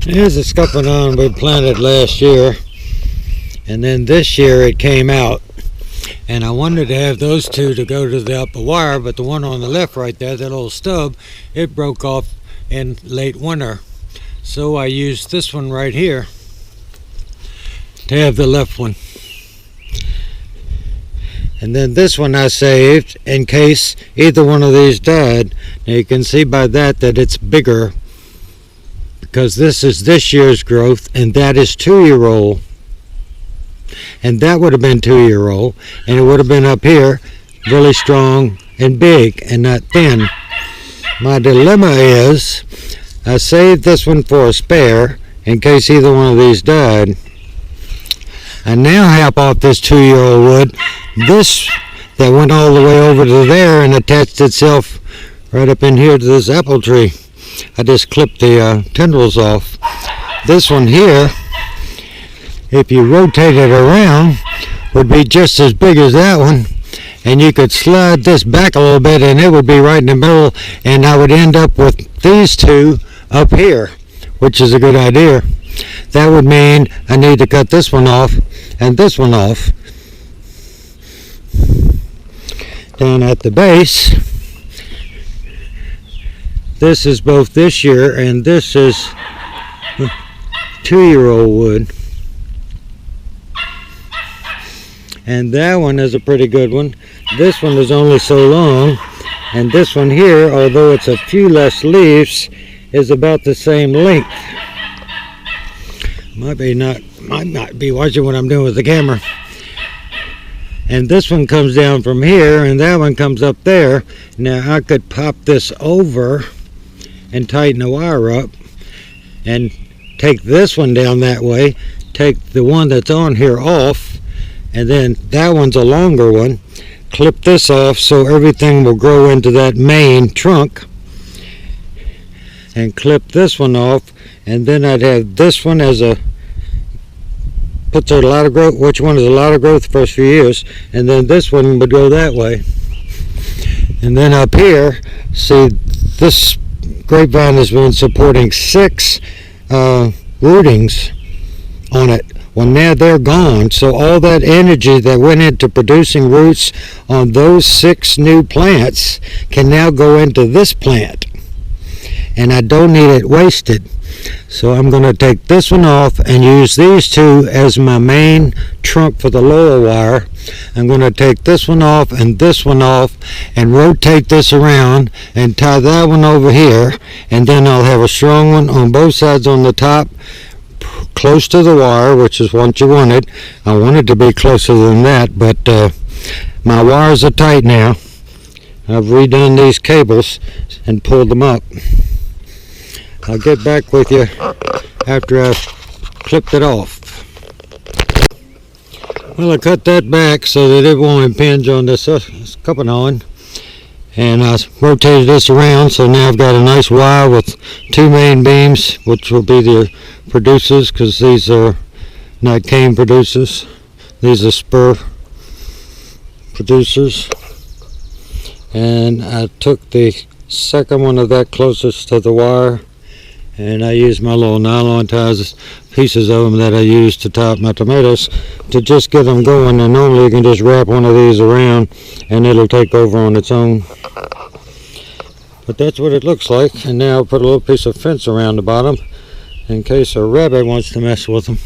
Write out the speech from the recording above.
Here's a Muscadine we planted last year, and then this year it came out, and I wanted to have those two to go to the upper wire, but the one on the left right there, that little stub, it broke off in late winter, so I used this one right here to have the left one. And then this one I saved in case either one of these died. Now you can see by that it's bigger, because this is this year's growth and that is 2-year-old, and that would have been 2-year-old, and it would have been up here really strong and big and not thin. My dilemma is I saved this one for a spare in case either one of these died. I now have off this 2-year-old wood, this that went all the way over to there and attached itself right up in here to this apple tree. I just clipped the tendrils off. This one here, if you rotate it around, would be just as big as that one, and you could slide this back a little bit and it would be right in the middle, and I would end up with these two up here, which is a good idea. That would mean I need to cut this one off and this one off. Down at the base, this is both this year and this is 2-year-old wood. And that one is a pretty good one. This one is only so long, and this one here, although it's a few less leaves, is about the same length. Might not be watching what I'm doing with the camera. And this one comes down from here and that one comes up there. Now I could pop this over and tighten the wire up and take this one down that way, take the one that's on here off, and then that one's a longer one, clip this off so everything will grow into that main trunk, and clip this one off, and then I'd have this one as a puts out a lot of growth, which one is a lot of growth the first few years, and then this one would go that way. And then up here, see, this grapevine has been supporting 6 rootings on it. Well, now they're gone, so all that energy that went into producing roots on those 6 new plants can now go into this plant, and I don't need it wasted. So I'm going to take this one off and use these two as my main trunk for the lower wire. I'm going to take this one off and rotate this around and tie that one over here, and then I'll have a strong one on both sides on the top, close to the wire, which is what you wanted. I wanted to be closer than that, but my wires are tight now. I've redone these cables and pulled them up. I'll get back with you after I've clipped it off. Well, I cut that back so that it won't impinge on this Muscadine, and I rotated this around, so now I've got a nice wire with 2 main beams, which will be the producers, because these are not cane producers, these are spur producers. And I took the second one of that closest to the wire, and I used my little nylon ties, pieces of them that I used to tie up my tomatoes, to just get them going. And normally you can just wrap one of these around and it'll take over on its own. But that's what it looks like. And now I'll put a little piece of fence around the bottom in case a rabbit wants to mess with them.